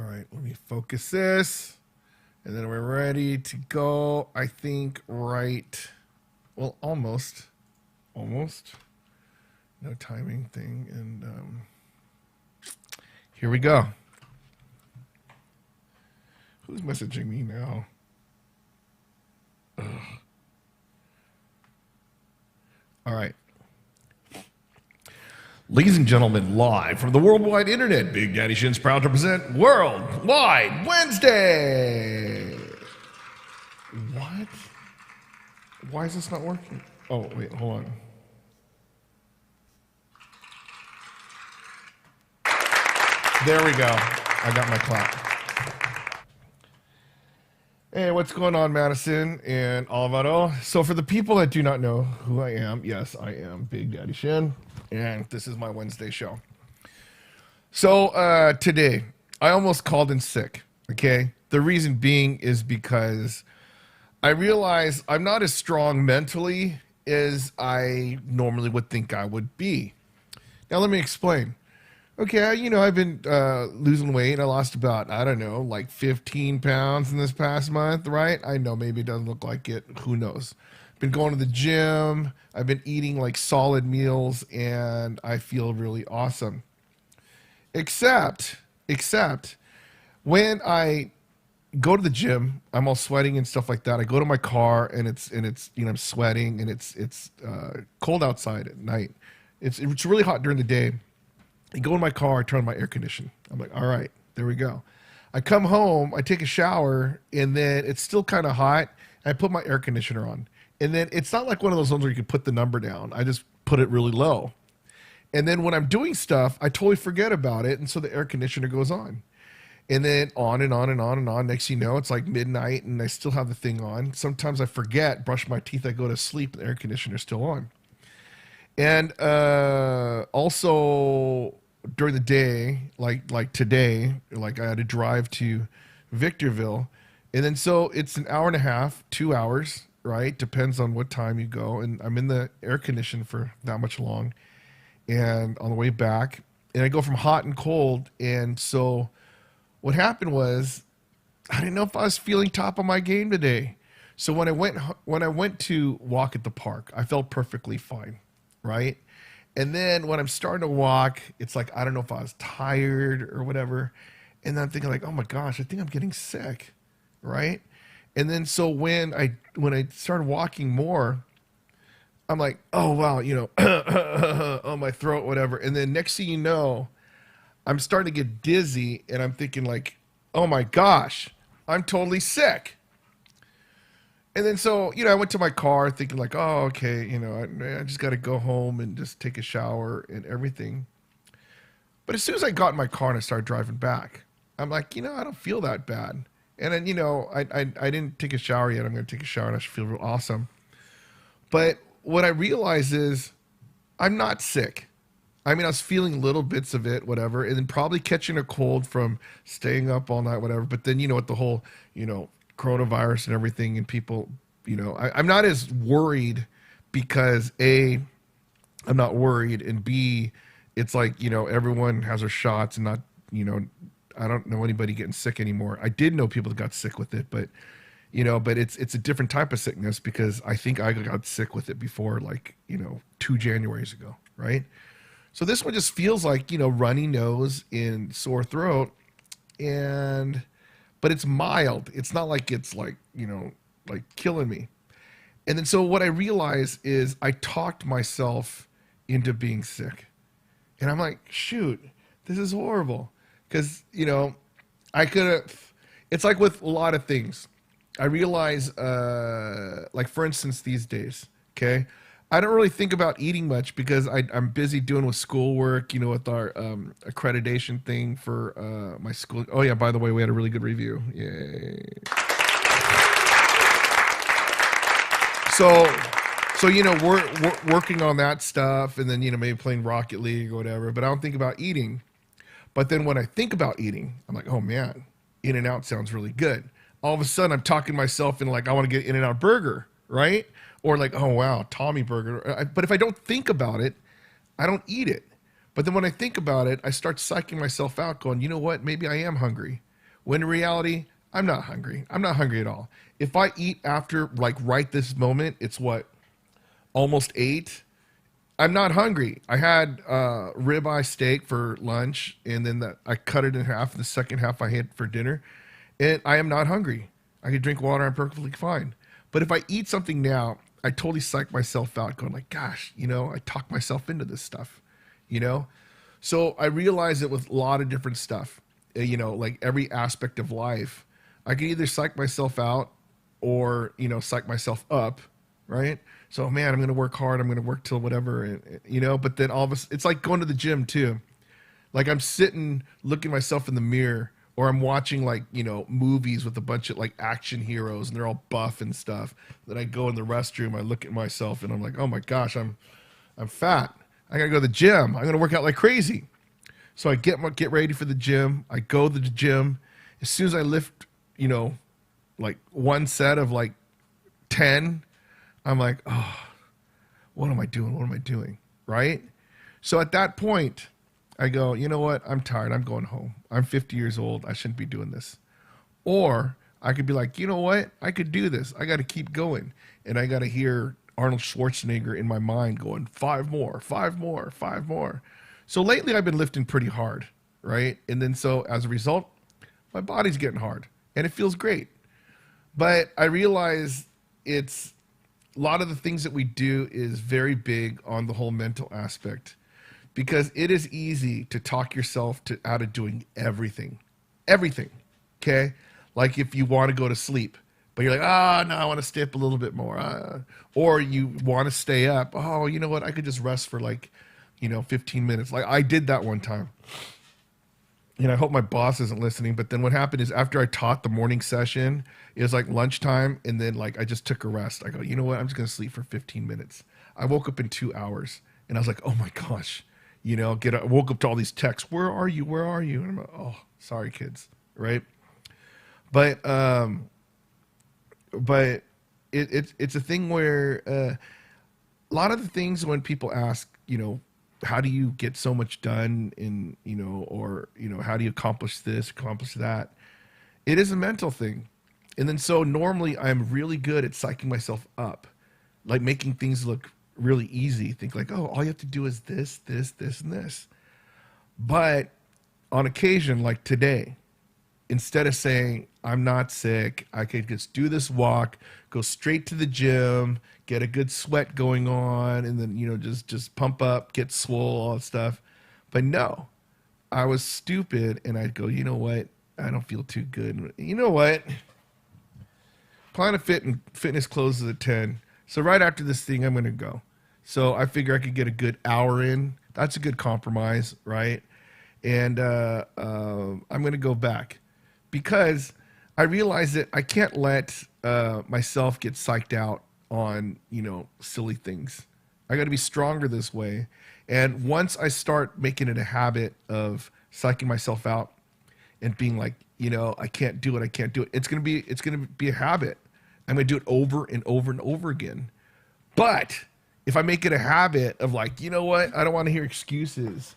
All right, let me focus this. And then we're ready to go. I think right. Well, almost. Almost. No timing thing. And here we go. Who's messaging me now? Ugh. All right. Ladies and gentlemen, live from the worldwide internet, Big Daddy Shin's proud to present Worldwide Wednesday. What? Why is this not working? Oh, wait, hold on. There we go. I got my clap. Hey, what's going on, Madison and Alvaro? So for the people that do not know who I am, yes, I am Big Daddy Shin, and this is my Wednesday show. So today, I almost called in sick, okay? The reason being is because I realize I'm not as strong mentally as I normally would think I would be. Now, let me explain. Okay, I've been losing weight. I lost about, like 15 pounds in this past month, right? I know maybe it doesn't look like it. Who knows? Been going to the gym. I've been eating like solid meals, and I feel really awesome. Except when I go to the gym, I'm all sweating and stuff like that. I go to my car and it's I'm sweating and it's cold outside at night. It's really hot during the day. I go in my car, I turn on my air conditioner. I'm like, all right, there we go. I come home, I take a shower, and then it's still kind of hot. I put my air conditioner on. And then it's not like one of those ones where you can put the number down. I just put it really low. And then when I'm doing stuff, I totally forget about it. And so the air conditioner goes on. And then on and on and on and on. Next thing you know, it's like midnight and I still have the thing on. Sometimes I forget, brush my teeth, I go to sleep, and the air conditioner's still on. And also during the day, like today, like I had to drive to Victorville. And then so it's an hour and a half, 2 hours, right? Depends on what time you go. And I'm in the air condition for that much long. And on the way back, and I go from hot and cold. And so what happened was I didn't know if I was feeling top of my game today. So when I went to walk at the park, I felt perfectly fine. Right? And then when I'm starting to walk, it's like, I don't know if I was tired or whatever. And then I'm thinking like, oh my gosh, I think I'm getting sick. Right? And then so when I started walking more, I'm like, oh wow, oh my throat, whatever. And then next thing you know, I'm starting to get dizzy and I'm thinking like, oh my gosh, I'm totally sick. And then so, I went to my car thinking like, oh, okay, I just got to go home and just take a shower and everything. But as soon as I got in my car and I started driving back, I'm like, I don't feel that bad. And then, I didn't take a shower yet. I'm going to take a shower and I should feel real awesome. But what I realized is I'm not sick. I mean, I was feeling little bits of it, whatever, and then probably catching a cold from staying up all night, whatever. But then, with the whole, coronavirus and everything, and people, I'm not as worried because A, I'm not worried, and B, it's like, everyone has their shots and not, I don't know anybody getting sick anymore. I did know people that got sick with it, but, but it's a different type of sickness because I think I got sick with it before, like, 2 Januaries ago, right? So this one just feels like, runny nose and sore throat, but it's mild. It's not like it's like, like killing me. And then so what I realized is I talked myself into being sick. And I'm like, shoot, this is horrible. Because, I could have, it's like with a lot of things. I realize, like for instance, these days, okay, I don't really think about eating much because I'm busy doing with schoolwork, with our accreditation thing for my school. Oh yeah, by the way, we had a really good review. Yay. So we're working on that stuff, and then maybe playing Rocket League or whatever. But I don't think about eating. But then when I think about eating, I'm like, oh man, In-N-Out sounds really good. All of a sudden, I'm talking myself into like, I want to get In-N-Out burger, right? Or like, oh, wow, Tommy burger. But if I don't think about it, I don't eat it. But then when I think about it, I start psyching myself out going, you know what? Maybe I am hungry. When in reality, I'm not hungry. I'm not hungry at all. If I eat after, like, right this moment, it's what, almost 8. I'm not hungry. I had ribeye steak for lunch, and then I cut it in half. The second half I had for dinner, and I am not hungry. I could drink water. I'm perfectly fine. But if I eat something now, I totally psych myself out, going like, "Gosh, I talk myself into this stuff," you know. So I realize it with a lot of different stuff, like every aspect of life. I can either psych myself out or psych myself up, right? So man, I'm going to work hard. I'm going to work till whatever, But then all of us, it's like going to the gym too. Like I'm sitting looking myself in the mirror, or I'm watching like movies with a bunch of like action heroes, and they're all buff and stuff. Then I go in the restroom, I look at myself, and I'm like, oh my gosh, I'm fat. I got to go to the gym. I'm going to work out like crazy. So I get ready for the gym. I go to the gym. As soon as I lift, like one set of like 10. I'm like, oh, what am I doing? What am I doing? Right? So at that point, I go, you know what? I'm tired. I'm going home. I'm 50 years old. I shouldn't be doing this. Or I could be like, you know what? I could do this. I got to keep going. And I got to hear Arnold Schwarzenegger in my mind going, 5 more, 5 more, 5 more. So lately I've been lifting pretty hard, right? And then so as a result, my body's getting hard and it feels great. But I realize it's a lot of the things that we do is very big on the whole mental aspect, because it is easy to talk yourself out of doing everything. Everything. Okay? Like if you want to go to sleep, but you're like, no, I want to stay up a little bit more. Or you want to stay up. Oh, you know what? I could just rest for like, 15 minutes. Like I did that one time. And I hope my boss isn't listening. But then what happened is after I taught the morning session, it was like lunchtime. And then like I just took a rest. I go, you know what? I'm just going to sleep for 15 minutes. I woke up in 2 hours. And I was like, oh my gosh. I woke up to all these texts. Where are you? Where are you? And I'm like, oh, sorry, kids. Right? But it's a thing where a lot of the things when people ask, how do you get so much done in, or how do you accomplish this, accomplish that? It is a mental thing. And then so normally I'm really good at psyching myself up, like making things look really easy. Think like, oh, all you have to do is this, this, this, and this. But on occasion, like today, instead of saying, I'm not sick, I could just do this walk, go straight to the gym, get a good sweat going on, and then, just pump up, get swole, all that stuff. But no, I was stupid, and I'd go, you know what? I don't feel too good. You know what? Planet Fitness closes at 10. So right after this thing, I'm going to go. So I figure I could get a good hour in. That's a good compromise, right? And I'm going to go back. Because I realize that I can't let myself get psyched out on, silly things. I got to be stronger this way. And once I start making it a habit of psyching myself out and being like, I can't do it, it's going to be a habit. I'm going to do it over and over and over again. But if I make it a habit of like, you know what? I don't want to hear excuses,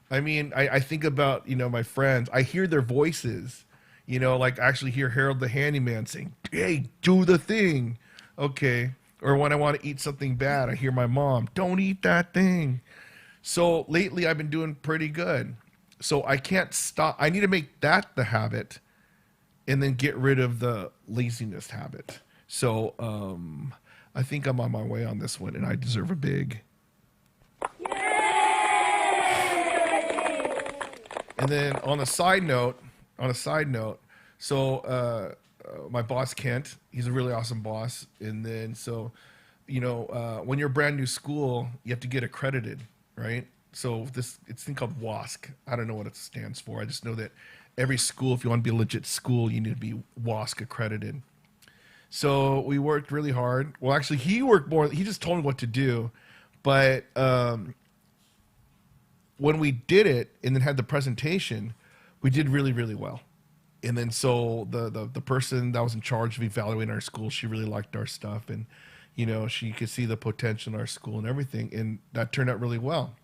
I mean, I think about, my friends. I hear their voices, like I actually hear Harold the Handyman saying, hey, do the thing. Okay. Or when I want to eat something bad, I hear my mom, don't eat that thing. So lately I've been doing pretty good. So I can't stop. I need to make that the habit and then get rid of the laziness habit. So I think I'm on my way on this one, and I deserve a big. And then on a side note, so my boss Kent, he's a really awesome boss. And then so, when you're a brand new school, you have to get accredited, right? So it's a thing called WASC. I don't know what it stands for. I just know that every school, if you want to be a legit school, you need to be WASC accredited. So we worked really hard. Well, actually, he worked more. He just told me what to do, but when we did it and then had the presentation, we did really, really well. And then so the person that was in charge of evaluating our school, she really liked our stuff, and she could see the potential in our school and everything, and that turned out really well.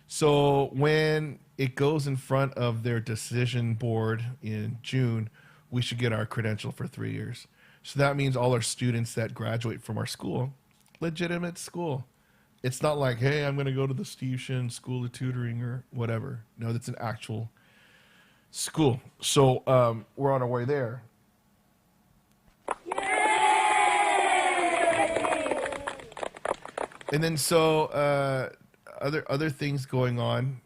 So when it goes in front of their decision board in June, we should get our credential for 3 years. So that means all our students that graduate from our school, legitimate school. It's not like, hey, I'm going to go to the Steve Shin School of Tutoring or whatever. No, that's an actual school. So we're on our way there. And then other things going on.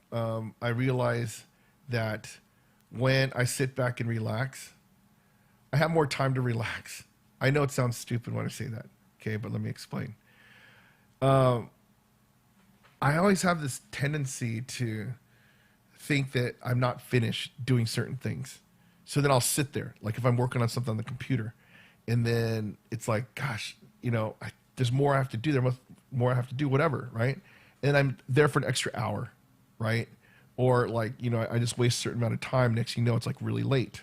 I realize that when I sit back and relax, I have more time to relax. I know it sounds stupid when I say that, okay, but let me explain. I always have this tendency to think that I'm not finished doing certain things. So then I'll sit there, like if I'm working on something on the computer, and then it's like, gosh, there's more I have to do. More I have to do, whatever, right? And I'm there for an extra hour, right? Or like, I just waste a certain amount of time. Next thing you know, it's like really late.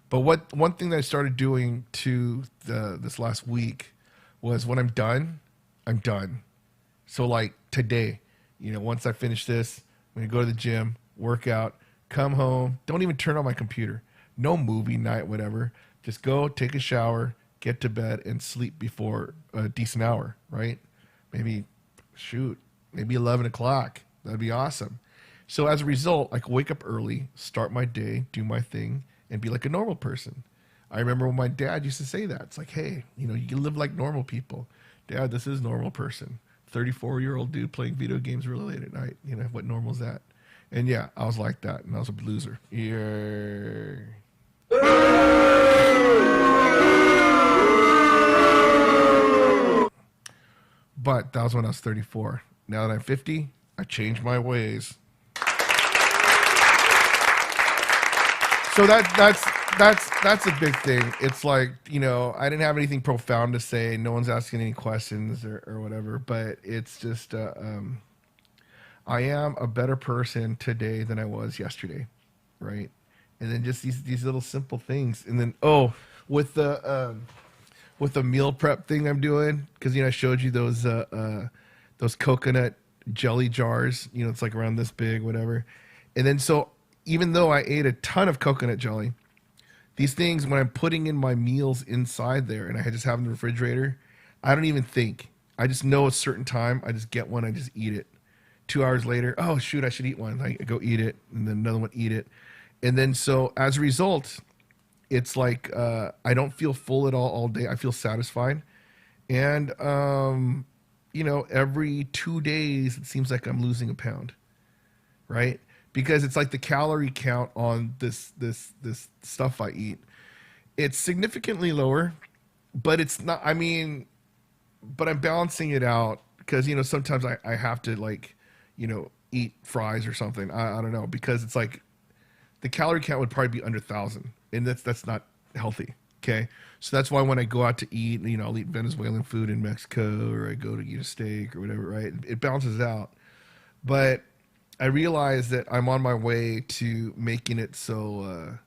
But one thing that I started doing this last week was when I'm done, I'm done. So like today, once I finish this, I'm gonna go to the gym, work out, come home, don't even turn on my computer. No movie night, whatever. Just go take a shower, get to bed, and sleep before a decent hour, right? Maybe 11 o'clock. That'd be awesome. So as a result, I can wake up early, start my day, do my thing, and be like a normal person. I remember when my dad used to say that. It's like, hey, you can live like normal people. Dad, this is normal person. 34-year-old dude playing video games really late at night. What normal is that? And yeah, I was like that, and I was a loser. Yeah. But that was when I was 34. Now that I'm 50, I changed my ways. So that's a big thing. It's like, I didn't have anything profound to say. No one's asking any questions or whatever. But it's just, I am a better person today than I was yesterday, right? And then just these little simple things. And then with the meal prep thing I'm doing, because I showed you those coconut jelly jars. It's like around this big, whatever. And then so even though I ate a ton of coconut jelly, these things, when I'm putting in my meals inside there and I just have them in the refrigerator, I don't even think. I just know a certain time. I just get one. I just eat it. 2 hours later, oh, shoot, I should eat one. I go eat it, and then another one, eat it. And then so as a result, it's like I don't feel full at all day. I feel satisfied. And, every 2 days, it seems like I'm losing a pound, right? Because it's like the calorie count on this stuff I eat. It's significantly lower, but it's not, but I'm balancing it out because, sometimes I have to eat fries or something. I don't know, because it's like the calorie count would probably be under 1,000, and that's not healthy. Okay. So that's why when I go out to eat, I'll eat Venezuelan food in Mexico, or I go to eat a steak or whatever, right? It balances out. But I realize that I'm on my way to making it so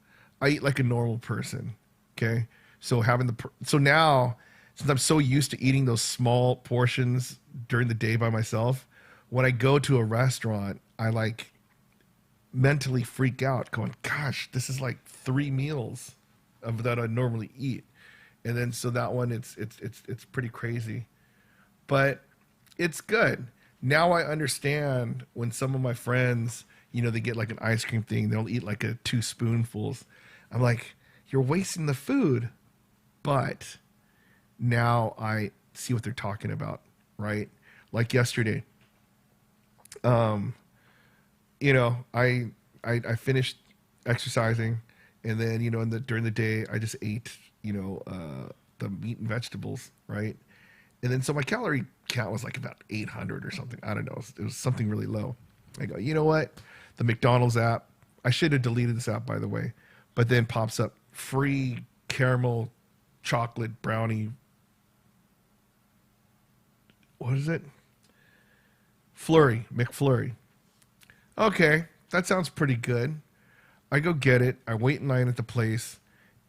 I eat like a normal person. Okay. So so now, since I'm so used to eating those small portions during the day by myself, when I go to a restaurant, I mentally freak out going, gosh, this is like 3 meals of that I normally eat. And then so that one, it's pretty crazy, but it's good. Now I understand when some of my friends, they get like an ice cream thing, they'll eat like 2 spoonfuls. I'm like, you're wasting the food. But now I see what they're talking about, right? Like yesterday, I finished exercising, and then, during the day, I just ate, the meat and vegetables, right? And then so my calorie count was like about 800 or something. I don't know. It was something really low. I go, you know what? The McDonald's app, I should have deleted this app, by the way, but then pops up free caramel chocolate brownie. What is it? McFlurry. Okay, that sounds pretty good. I go get it. I wait in line at the place,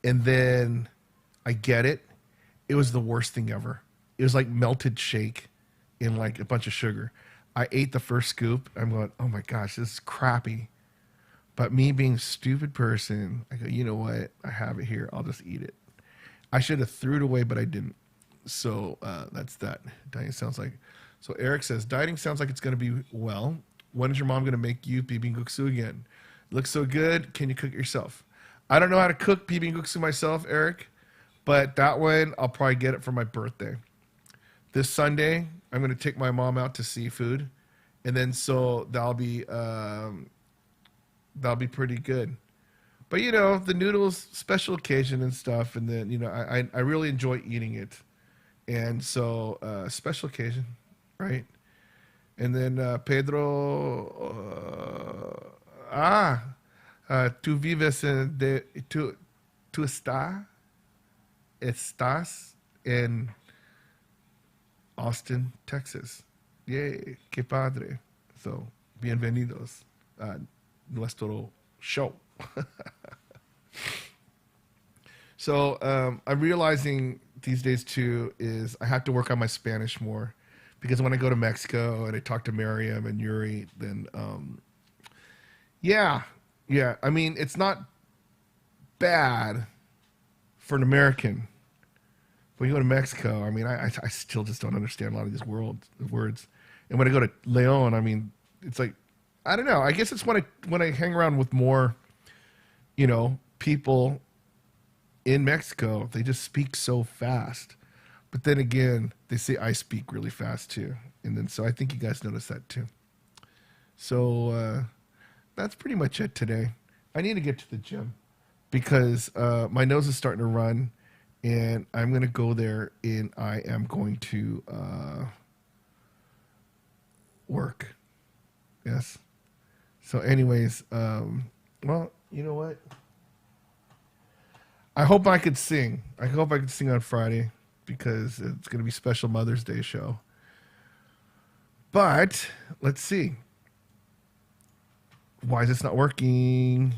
and then I get it. It was the worst thing ever. It was like melted shake in like a bunch of sugar. I ate the first scoop. I'm going, oh my gosh, this is crappy. But me being a stupid person, I go, you know what? I have it here. I'll just eat it. I should have threw it away, but I didn't. So that's that. Dieting sounds like. So Eric says, dieting sounds like it's going to be well. When is your mom going to make you bibinguksu again? Looks so good. Can you cook it yourself? I don't know how to cook bibinguksu myself, Eric. But that one, I'll probably get it for my birthday. This Sunday, I'm going to take my mom out to seafood. And then so that'll be pretty good. But, you know, the noodles, special occasion and stuff. And then, you know, I really enjoy eating it. And so special occasion, right? And then Pedro, tú vives tú estás en Austin, Texas. Yay, qué padre. So, bienvenidos a nuestro show. So, I'm realizing these days too is I have to work on my Spanish more, because when I go to Mexico and I talk to Miriam and Yuri, then yeah. I mean, it's not bad for an American. When you go to Mexico, I mean, I still just don't understand a lot of these words. And when I go to Leon, I mean, it's like, I don't know. I guess it's when I hang around with more, you know, people in Mexico, they just speak so fast. But then again, they say I speak really fast too. And then so I think you guys notice that too. So that's pretty much it today. I need to get to the gym because my nose is starting to run, and I'm going to go there and I am going to work. Yes. So anyways, well, you know what? I hope I could sing. I hope I could sing on Friday because it's going to be special Mother's Day show. But let's see. Why is this not working?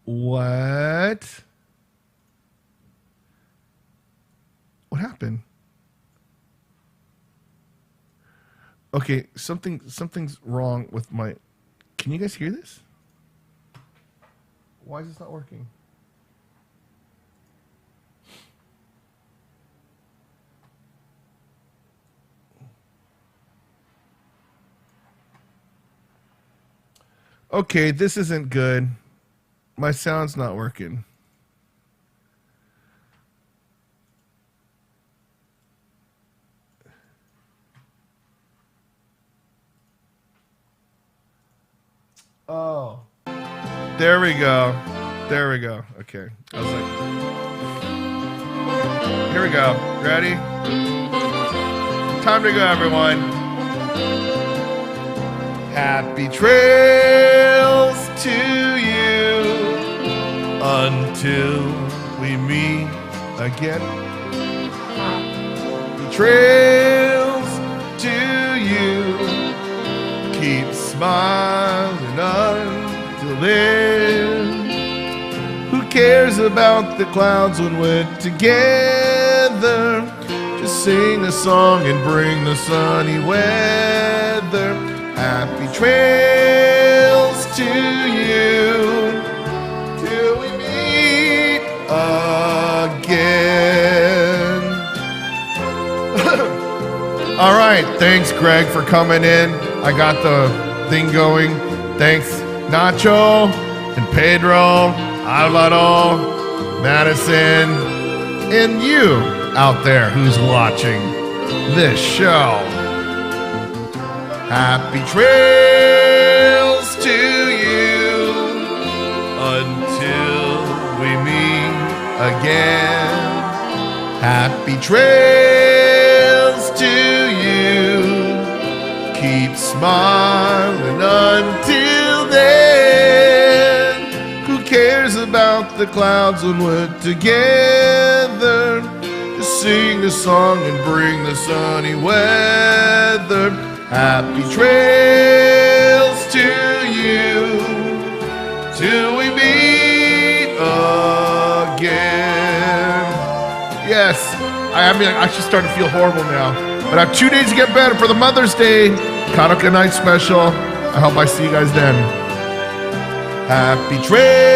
What? What happened? Okay, something's wrong with my... Can you guys hear this? Why is this not working? Okay, this isn't good. My sound's not working. Oh. There we go. There we go. Okay. I was like, here we go. Ready? Time to go, everyone. Happy trails to you until we meet again. Happy trails to you. Keep smiling until then. Who cares about the clouds when we're together? Just sing a song and bring the sunny weather. Happy trails to you till we meet again. All right, thanks, Greg, for coming in. I got the thing going. Thanks, Nacho and Pedro, Alvaro, Madison, and you out there who's watching this show. Happy trails to you until we meet again. Happy trails to you. Keep smiling until then. Who cares about the clouds when we're together? Just sing a song and bring the sunny weather. Happy trails to you till we meet again. Yes, I mean, I should start to feel horrible now. But I have 2 days to get better for the Mother's Day Karaoke Night Special. I hope I see you guys then. Happy trails.